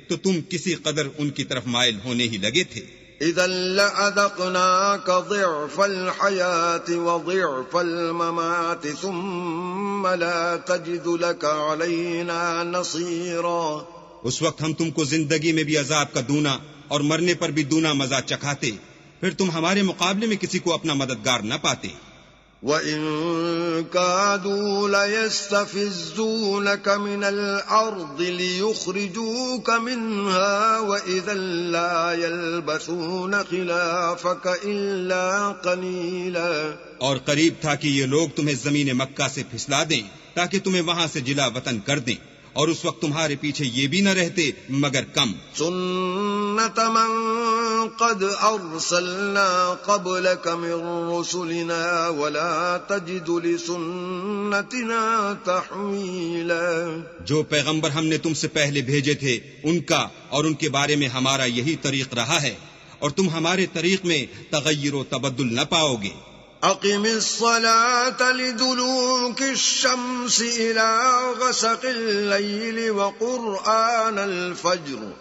تو تم کسی قدر ان کی طرف مائل ہونے ہی لگے تھے. إِذًا لَأَذَقْنَاكَ ضِعْفَ الْحَيَاةِ وَضِعْفَ الْمَمَاتِ ثُمَّ لَا تَجِدُ لَكَ عَلَيْنَا نَصِيرًا. اس وقت ہم تم کو زندگی میں بھی عذاب کا دونا اور مرنے پر بھی دونا مزہ چکھاتے، پھر تم ہمارے مقابلے میں کسی کو اپنا مددگار نہ پاتے. وَإِن كَادُوا لَيَسْتَفِزُّونَكَ مِنَ الْأَرْضِ لِيُخْرِجُوكَ مِنْهَا وَإِذًا لَا يَلْبَثُونَ خِلَافَكَ إِلَّا قَلِيلًا۔ اور قریب تھا کہ یہ لوگ تمہیں زمین مکہ سے پھسلا دیں تاکہ تمہیں وہاں سے جلا وطن کر دیں، اور اس وقت تمہارے پیچھے یہ بھی نہ رہتے مگر کم۔ سنت من قد ارسلنا قبلك من رسلنا ولا تجد لسنتنا تحویلا۔ جو پیغمبر ہم نے تم سے پہلے بھیجے تھے ان کا اور ان کے بارے میں ہمارا یہی طریق رہا ہے، اور تم ہمارے طریق میں تغیر و تبدل نہ پاؤ گے۔ اقم الصلاة لدلوك الشمس الى غسق الليل وقرآن الفجر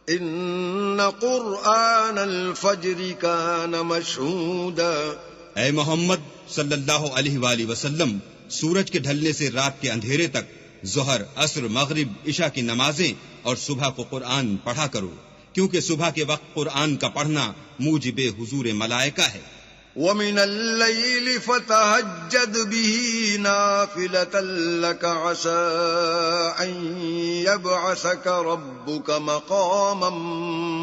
ان قرآن الفجر كان مشهودا۔ اے محمد صلی اللہ علیہ وآلہ وسلم، سورج کے ڈھلنے سے رات کے اندھیرے تک ظہر، عصر، مغرب، عشاء کی نمازیں اور صبح کو قرآن پڑھا کرو، کیونکہ صبح کے وقت قرآن کا پڑھنا موجب حضور ملائکہ ہے۔ وَمِنَ اللَّيْلِ فَتَهَجَّدْ بِهِ نَافِلَةً لَكَ عَسَىٰ أَن يَبْعَثَكَ رَبُّكَ مَقَامًا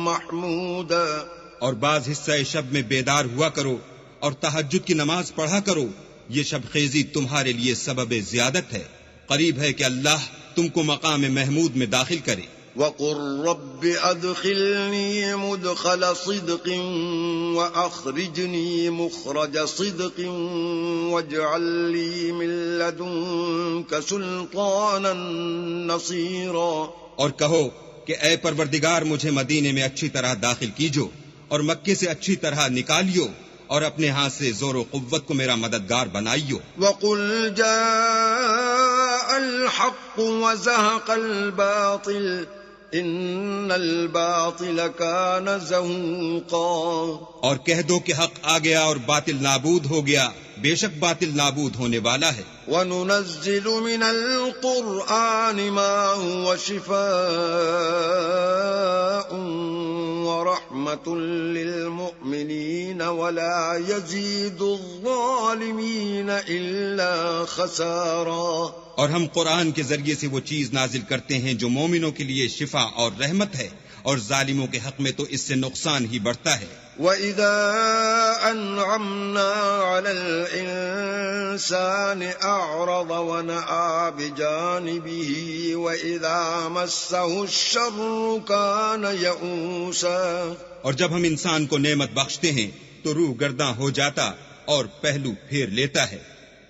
مَحْمُودًا۔ اور بعض حصہ شب میں بیدار ہوا کرو اور تہجد کی نماز پڑھا کرو، یہ شب خیزی تمہارے لیے سبب زیادت ہے، قریب ہے کہ اللہ تم کو مقام محمود میں داخل کرے۔ وَقُلْ رَبِّ أَدْخِلْنِي مُدْخَلَ صِدْقٍ وَأَخْرِجْنِي مُخْرَجَ صِدْقٍ وَاجْعَل لِّي مِن لَّدُنكَ سُلْطَانًا نَّصِيرًا۔ اور کہو کہ اے پروردگار مجھے مدینے میں اچھی طرح داخل کیجو اور مکے سے اچھی طرح نکالیو، اور اپنے ہاتھ سے زور و قوت کو میرا مددگار بنائیو۔ وَقُلْ جَاءَ الْحَقُّ وَزَهَقَ الْبَاطِلُ ان الباطل کان زہوقا۔ اور کہہ دو کہ حق آ گیا اور باطل نابود ہو گیا، بے شک باطل نابود ہونے والا ہے۔ وَنُنَزِّلُ مِنَ الْقُرْآنِ مَا هُوَ شِفَاءٌ وَرَحْمَةٌ لِّلْمُؤْمِنِينَ وَلَا يَزِيدُ الظَّالِمِينَ إِلَّا خَسَارًا۔ اور ہم قرآن کے ذریعے سے وہ چیز نازل کرتے ہیں جو مومنوں کے لیے شفا اور رحمت ہے، اور ظالموں کے حق میں تو اس سے نقصان ہی بڑھتا ہے۔ وَإِذَا أَنْعَمْنَا عَلَى الْإِنسَانِ أَعْرَضَ وَنَأَىٰ بِجَانِبِهِ وَإِذَا مَسَّهُ الشَّرُّ كَانَ يَئُوسًا۔ اور جب ہم انسان کو نعمت بخشتے ہیں تو روح گرداں ہو جاتا اور پہلو پھیر لیتا ہے،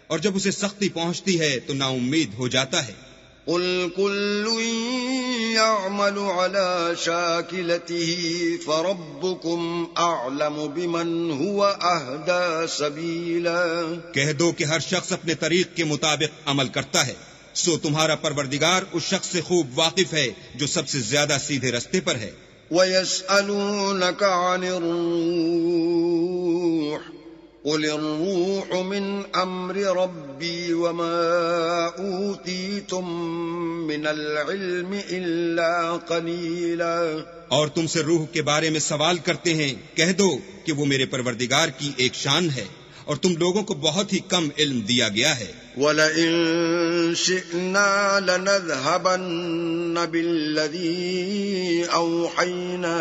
اور جب اسے سختی پہنچتی ہے تو نا امید ہو جاتا ہے۔ قُلْ كُلٌّ يَعْمَلُ عَلَى شَاكِلَتِهِ فَرَبُّكُمْ أَعْلَمُ بِمَنْ هُوَ أَهْدَىٰ سَبِيلًا۔ کہہ دو کہ ہر شخص اپنے طریق کے مطابق عمل کرتا ہے، سو تمہارا پروردگار اس شخص سے خوب واقف ہے جو سب سے زیادہ سیدھے رستے پر ہے۔ وَيَسْأَلُونَكَ عَنِ الرُّوحِ قُلِ الرُّوحُ مِنْ أَمْرِ رَبِّي وَمَا أُوتِيتُم مِّنَ الْعِلْمِ إِلَّا قَلِيلًا۔ اور تم سے روح کے بارے میں سوال کرتے ہیں، کہہ دو کہ وہ میرے پروردگار کی ایک شان ہے، اور تم لوگوں کو بہت ہی کم علم دیا گیا ہے۔ وَلَئِن شِئْنَا لَنَذْهَبَنَّ بِالَّذِي أَوْحَيْنَا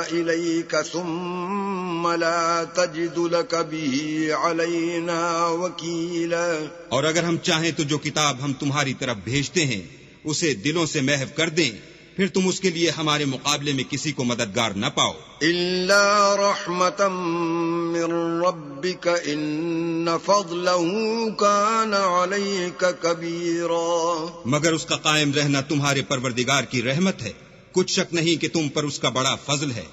إِلَيْكَ ثُمَّ لَا تَجِدُ لَكَ بِهِ عَلَيْنَا وَكِيلًا۔ اور اگر ہم چاہیں تو جو کتاب ہم تمہاری طرف بھیجتے ہیں اسے دلوں سے محو کر دیں، پھر تم اس کے لیے ہمارے مقابلے میں کسی کو مددگار نہ پاؤ۔ إِلَّا رَحْمَةً مِّن رَّبِّكَ إِنَّ فَضْلَهُ كَانَ عَلَيْكَ كَبِيرًا۔ مگر اس کا قائم رہنا تمہارے پروردگار کی رحمت ہے، کچھ شک نہیں کہ تم پر اس کا بڑا فضل ہے۔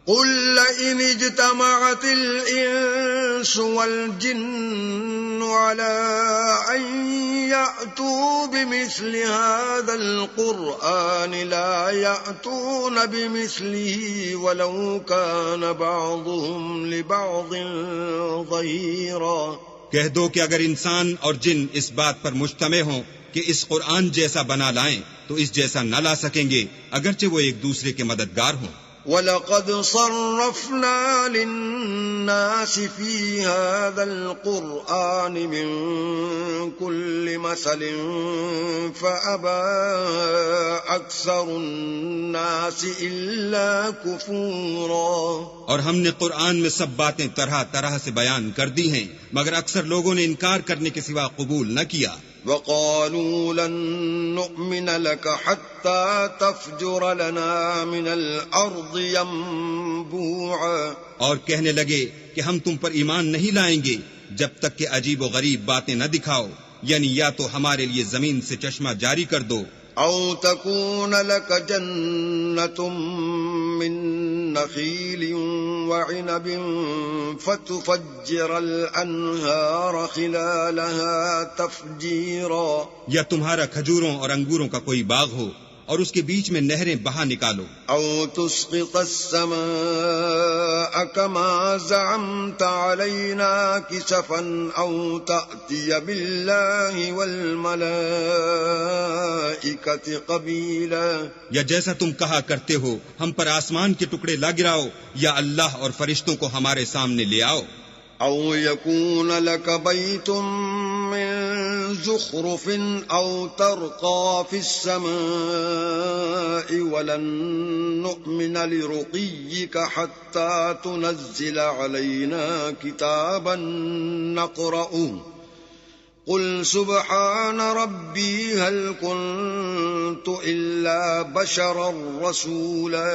قُل لَّئِنِ اجْتَمَعَتِ الْإِنسُ وَالْجِنُّ عَلَىٰ أَن يَأْتُوا بِمِثْلِ هَٰذَا الْقُرْآنِ لَا يَأْتُونَ بِمِثْلِهِ وَلَوْ كَانَ بَعْضُهُمْ لِبَعْضٍ ظَهِيرًا۔ کہہ دو کہ اگر انسان اور جن اس بات پر مجتمع ہوں کہ اس قرآن جیسا بنا لائیں تو اس جیسا نہ لا سکیں گے، اگرچہ وہ ایک دوسرے کے مددگار ہوں۔ وَلَقَدْ صَرَّفْنَا لِلنَّاسِ فِي هَذَا الْقُرْآنِ مِنْ كُلِّ مَثَلٍ فَأَبَى أَكْثَرُ النَّاسِ إِلَّا كُفُورًا. اور ہم نے قرآن میں سب باتیں طرح طرح سے بیان کر دی ہیں، مگر اکثر لوگوں نے انکار کرنے کے سوا قبول نہ کیا. وَقَالُوا لَن نُّؤْمِنَ لَكَ حَتَّى تَفْجُرَ لَنَا مِنَ الْأَرْضِ يَنبُوعًا. اور کہنے لگے کہ ہم تم پر ایمان نہیں لائیں گے جب تک کہ عجیب و غریب باتیں نہ دکھاؤ، یعنی یا تو ہمارے لیے زمین سے چشمہ جاری کر دو، أو تكون لك جنة من نخيل وعنب فتفجر الأنهار خلالها تفجيرا. یا تمہارا کھجوروں اور انگوروں کا کوئی باغ ہو اور اس کے بیچ میں نہریں بہا نکالو. أو تسقط السماء كما زعمت علينا كسفا أو تأتي بالله والملائكة قبيلا. یا جیسا تم کہا کرتے ہو ہم پر آسمان کے ٹکڑے لا گراؤ، یا اللہ اور فرشتوں کو ہمارے سامنے لے آؤ. أو يكون لك بيت من زخرف أو ترقى في السماء ولن نؤمن لرقيك حتى تنزل علينا كتابا نقرأه قل سبحان ربي هل كنت إلا بشرا رسولا.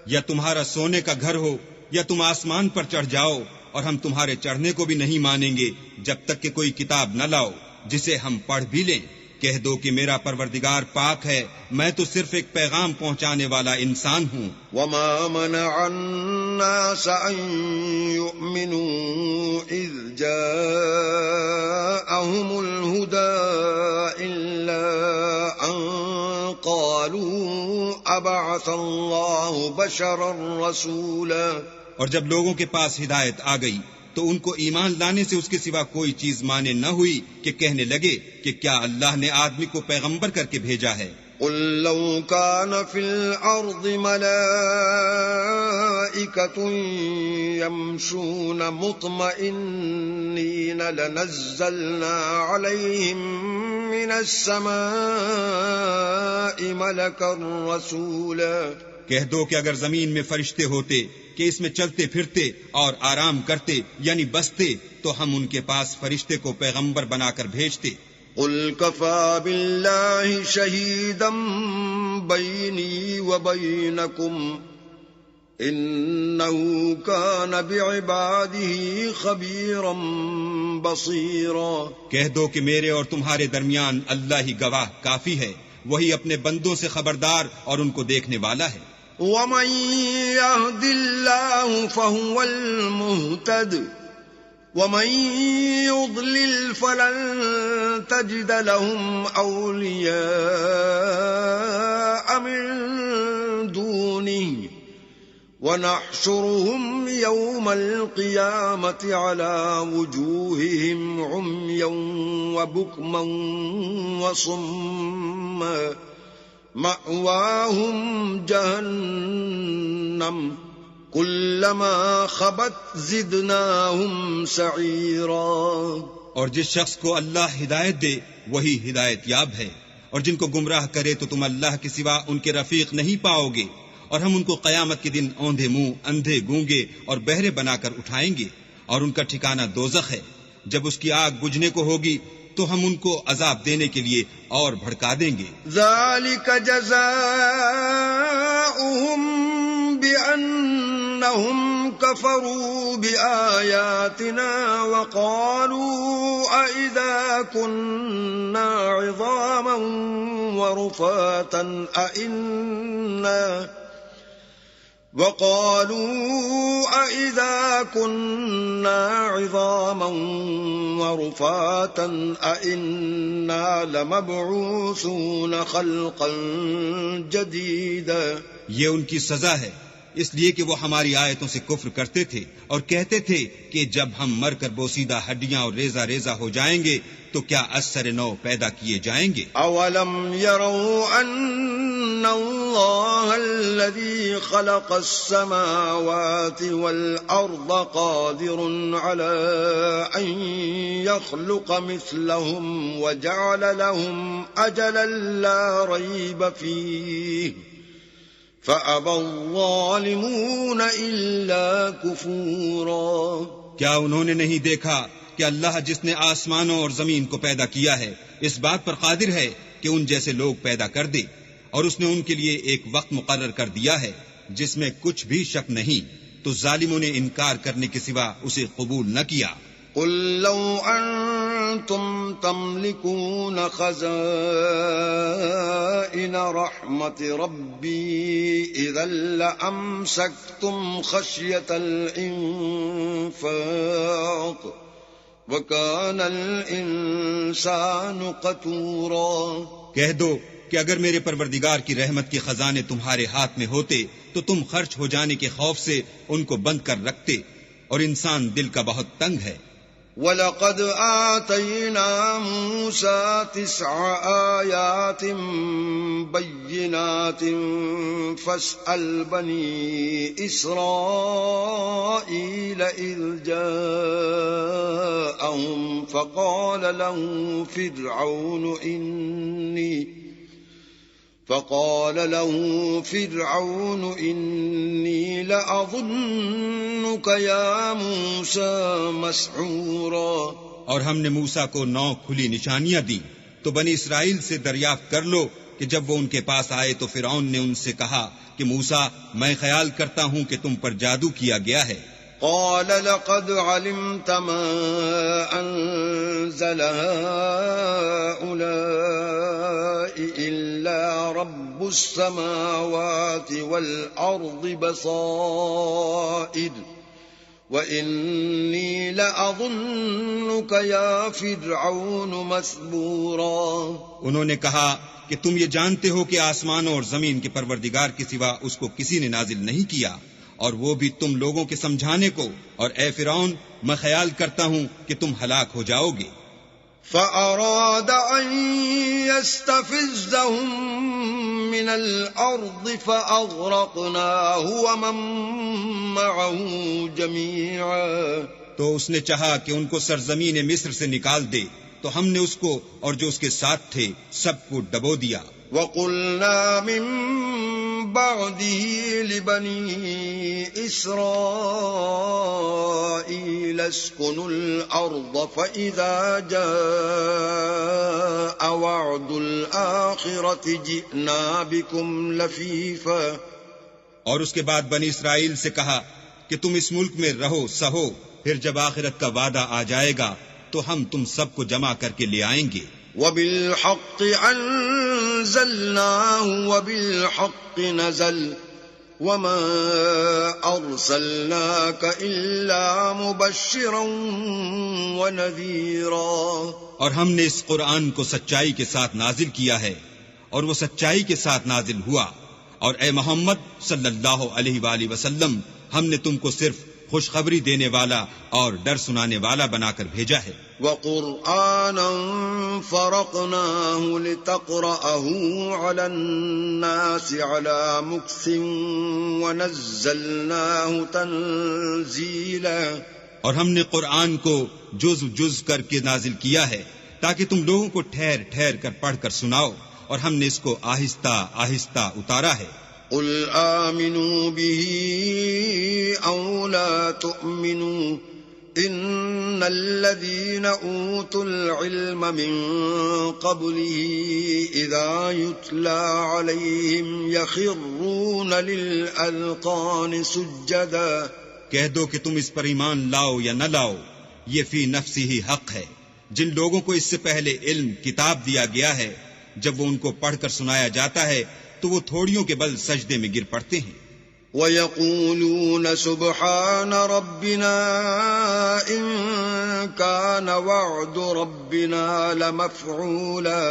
یا تمہارا سونے کا گھر ہو یا تم آسمان پر چڑھ جاؤ، اور ہم تمہارے چڑھنے کو بھی نہیں مانیں گے جب تک کہ کوئی کتاب نہ لاؤ جسے ہم پڑھ بھی لیں. کہہ دو کہ میرا پروردگار پاک ہے، میں تو صرف ایک پیغام پہنچانے والا انسان ہوں. وما منع الناس ان يؤمنوا اذ جاءهم الهدى الا ان قالوا ابعث الله بشرا رسولا. اور جب لوگوں کے پاس ہدایت آ گئی تو ان کو ایمان لانے سے اس کے سوا کوئی چیز مانے نہ ہوئی کہ کہنے لگے کہ کیا اللہ نے آدمی کو پیغمبر کر کے بھیجا ہے. قل لو كان في الأرض ملائكة يمشون مطمئنين لنزلنا عليهم من السماء ملكا رسولا. کہہ دو کہ اگر زمین میں فرشتے ہوتے کہ اس میں چلتے پھرتے اور آرام کرتے یعنی بستے تو ہم ان کے پاس فرشتے کو پیغمبر بنا کر بھیجتے. قل كفى بالله شهيدا بيني وبينكم إنه كان بعباده خبيرا بصيرا. کہہ دو کہ میرے اور تمہارے درمیان اللہ ہی گواہ کافی ہے، وہی اپنے بندوں سے خبردار اور ان کو دیکھنے والا ہے. ومن يهد الله فهو المهتد ومن يضلل فلن تجد لهم أولياء من دونه ونحشرهم يوم القيامة على وجوههم عميا وبكما وصما مأواهم جهنم كلما خبت زدناهم سعيرا. اور جس شخص کو اللہ ہدایت دے وہی ہدایت یاب ہے، اور جن کو گمراہ کرے تو تم اللہ کے سوا ان کے رفیق نہیں پاؤ گے. اور ہم ان کو قیامت کے دن اوندھے منہ، اندھے گونگے اور بہرے بنا کر اٹھائیں گے، اور ان کا ٹھکانہ دوزخ ہے. جب اس کی آگ بجھنے کو ہوگی تو ہم ان کو عذاب دینے کے لیے اور بھڑکا دیں گے. ذالک جزاؤہم بأنہم کفروا بآیاتنا وقالوا أئذا كنا عظاما ورفاتا أئذا كنا عظاما ورفاتا أئنا لمبعوثون خلقا جديدا. یہ ان کی سزا ہے اس لیے کہ وہ ہماری آیتوں سے کفر کرتے تھے اور کہتے تھے کہ جب ہم مر کر بوسیدہ ہڈیاں اور ریزہ ریزہ ہو جائیں گے تو کیا اثر نو پیدا کیے جائیں گے؟ اولم يروا ان اللہ الذي خلق السماوات والارض قادر على ان يخلق مثلهم وجعل لهم اجلا لا ريب فيه فأبى الظالمون إلا كفورا۔ کیا انہوں نے نہیں دیکھا کہ اللہ جس نے آسمانوں اور زمین کو پیدا کیا ہے اس بات پر قادر ہے کہ ان جیسے لوگ پیدا کر دے، اور اس نے ان کے لیے ایک وقت مقرر کر دیا ہے جس میں کچھ بھی شک نہیں، تو ظالموں نے انکار کرنے کے سوا اسے قبول نہ کیا۔ قل لو انتم تملكون خزائن رحمت ربی اذا لامسکتم خشیة الانفاق وكان الانسان قتورا۔ کہہ دو کہ اگر میرے پروردگار کی رحمت کے خزانے تمہارے ہاتھ میں ہوتے تو تم خرچ ہو جانے کے خوف سے ان کو بند کر رکھتے، اور انسان دل کا بہت تنگ ہے۔ وَلَقَدْ آتَيْنَا مُوسَى 9 آيَاتٍ بَيِّنَاتٍ فَاسْأَلْ بَنِي إِسْرَائِيلَ إِذْ جَاءَهُمْ فَقَالَ له فرعون إني لأظنك يا موسى مسحورا۔ اور ہم نے موسیٰ کو 9 کھلی نشانیاں دی، تو بنی اسرائیل سے دریافت کر لو کہ جب وہ ان کے پاس آئے تو فرعون نے ان سے کہا کہ موسیٰ میں خیال کرتا ہوں کہ تم پر جادو کیا گیا ہے۔ قال لقد علمت ما أنزل هؤلاء إلا رب السماوات والأرض بصائر وإني لأظنك يا فرعون مثبورا۔ انہوں نے کہا کہ تم یہ جانتے ہو کہ آسمانوں اور زمین کے پروردگار کے سوا اس کو کسی نے نازل نہیں کیا، اور وہ بھی تم لوگوں کے سمجھانے کو، اور اے فرعون میں خیال کرتا ہوں کہ تم ہلاک ہو جاؤ گے۔ فأراد أن يستفزهم من الأرض فأغرقناه ومن معه جميعا۔ تو اس نے چاہا کہ ان کو سرزمین مصر سے نکال دے، تو ہم نے اس کو اور جو اس کے ساتھ تھے سب کو ڈبو دیا۔ وَقُلْنَا مِن بَعْدِهِ لِبَنِي إِسْرَائِيلَ اسْكُنُوا الْأَرْضَ فَإِذَا جَاءَ وَعْدُ الْآخِرَةِ جِئْنَا بِكُمْ لَفِيفًا۔ اور اس کے بعد بنی اسرائیل سے کہا کہ تم اس ملک میں رہو سہو، پھر جب آخرت کا وعدہ آ جائے گا تو ہم تم سب کو جمع کر کے لے آئیں گے۔ وَبِالْحَقِّ أَنزَلْنَاهُ وَبِالْحَقِّ نَزَلَ وَمَا أَرْسَلْنَاكَ إِلَّا مُبَشِّرًا وَنَذِيرًا۔ اور ہم نے اس قرآن کو سچائی کے ساتھ نازل کیا ہے، اور وہ سچائی کے ساتھ نازل ہوا، اور اے محمد صلی اللہ علیہ وآلہ وسلم ہم نے تم کو صرف خوشخبری دینے والا اور ڈر سنانے والا بنا کر بھیجا ہے۔ وَقُرْآنًا فَرَقْنَاهُ لِتَقْرَأَهُ عَلَى النَّاسِ عَلَى مُكْثٍ وَنَزَّلْنَاهُ تَنزِيلًا۔ اور ہم نے قرآن کو جز جز کر کے نازل کیا ہے تاکہ تم لوگوں کو ٹھہر ٹھہر کر پڑھ کر سناؤ، اور ہم نے اس کو آہستہ آہستہ اتارا ہے۔ قُلْ آمِنُوا بِهِ أَوْ لَا تُؤْمِنُوا إِنَّ الَّذِينَ أُوتُوا الْعِلْمَ مِنْ قَبْلِهِ إِذَا يُتْلَى عَلَيْهِمْ يَخِرُّونَ لِلْأَذْقَانِ سُجَّدًا۔ کہہ دو کہ تم اس پر ایمان لاؤ یا نہ لاؤ، یہ فی نفسی ہی حق ہے۔ جن لوگوں کو اس سے پہلے علم کتاب دیا گیا ہے، جب وہ ان کو پڑھ کر سنایا جاتا ہے تو وہ تھوڑیوں کے بل سجدے میں گر پڑتے ہیں۔ وَيَقُولُونَ سُبْحَانَ رَبِّنَا إِن كَانَ وَعْدُ رَبِّنَا لَمَفْعُولًا۔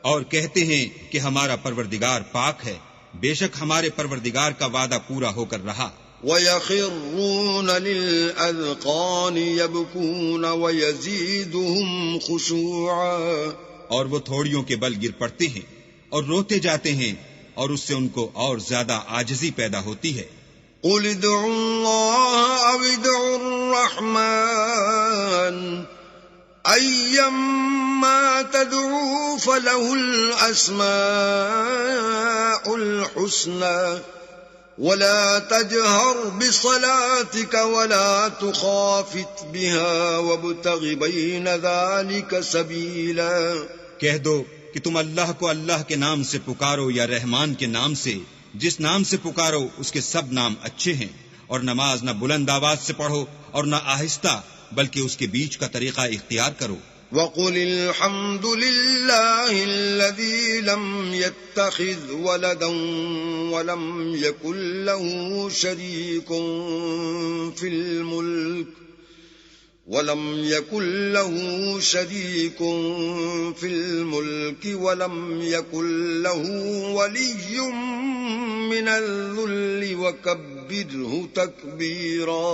اور کہتے ہیں کہ ہمارا پروردگار پاک ہے، بے شک ہمارے پروردگار کا وعدہ پورا ہو کر رہا۔ وَيَخِرُّونَ لِلْأَذْقَانِ يَبْكُونَ وَيَزِيدُهُمْ خُشُوعًا، اور وہ تھوڑیوں کے بل گر پڑتے ہیں اور روتے جاتے ہیں، اور اس سے ان کو اور زیادہ عاجزی پیدا ہوتی ہے۔ قُلِ ادْعُوا اللَّهَ أَوِ ادْعُوا الرَّحْمَنَ أَيَّمَّا تَدْعُوا فَلَهُ الْأَسْمَاءُ الْحُسْنَى وَلَا تَجْهَرْ بِصَلَاتِكَ وَلَا تُخَافِتْ بِهَا وَابْتَغِ بَيْنَ ذَلِكَ سَبِيلًا۔ کہہ دو کہ تم اللہ کو اللہ کے نام سے پکارو یا رحمان کے نام سے، جس نام سے پکارو اس کے سب نام اچھے ہیں، اور نماز نہ بلند آواز سے پڑھو اور نہ آہستہ، بلکہ اس کے بیچ کا طریقہ اختیار کرو۔ وَقُلِ الْحَمْدُ لِلَّهِ الَّذِي لَمْ يَتَّخِذْ وَلَدًا وَلَمْ يَكُنْ لَهُ شَرِيكٌ فِي الْمُلْكِ وَلَمْ يَكُنْ لَهُ وَلِيٌّ مِّنَ الذُّلِّ وَكَبِّرْهُ تَكْبِيرًا۔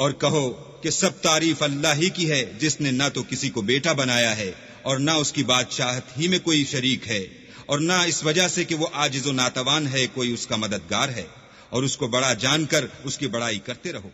اور کہو کہ سب تعریف اللہ ہی کی ہے، جس نے نہ تو کسی کو بیٹا بنایا ہے اور نہ اس کی بادشاہت ہی میں کوئی شریک ہے، اور نہ اس وجہ سے کہ وہ عاجز و ناتوان ہے کوئی اس کا مددگار ہے، اور اس کو بڑا جان کر اس کی بڑائی کرتے رہو۔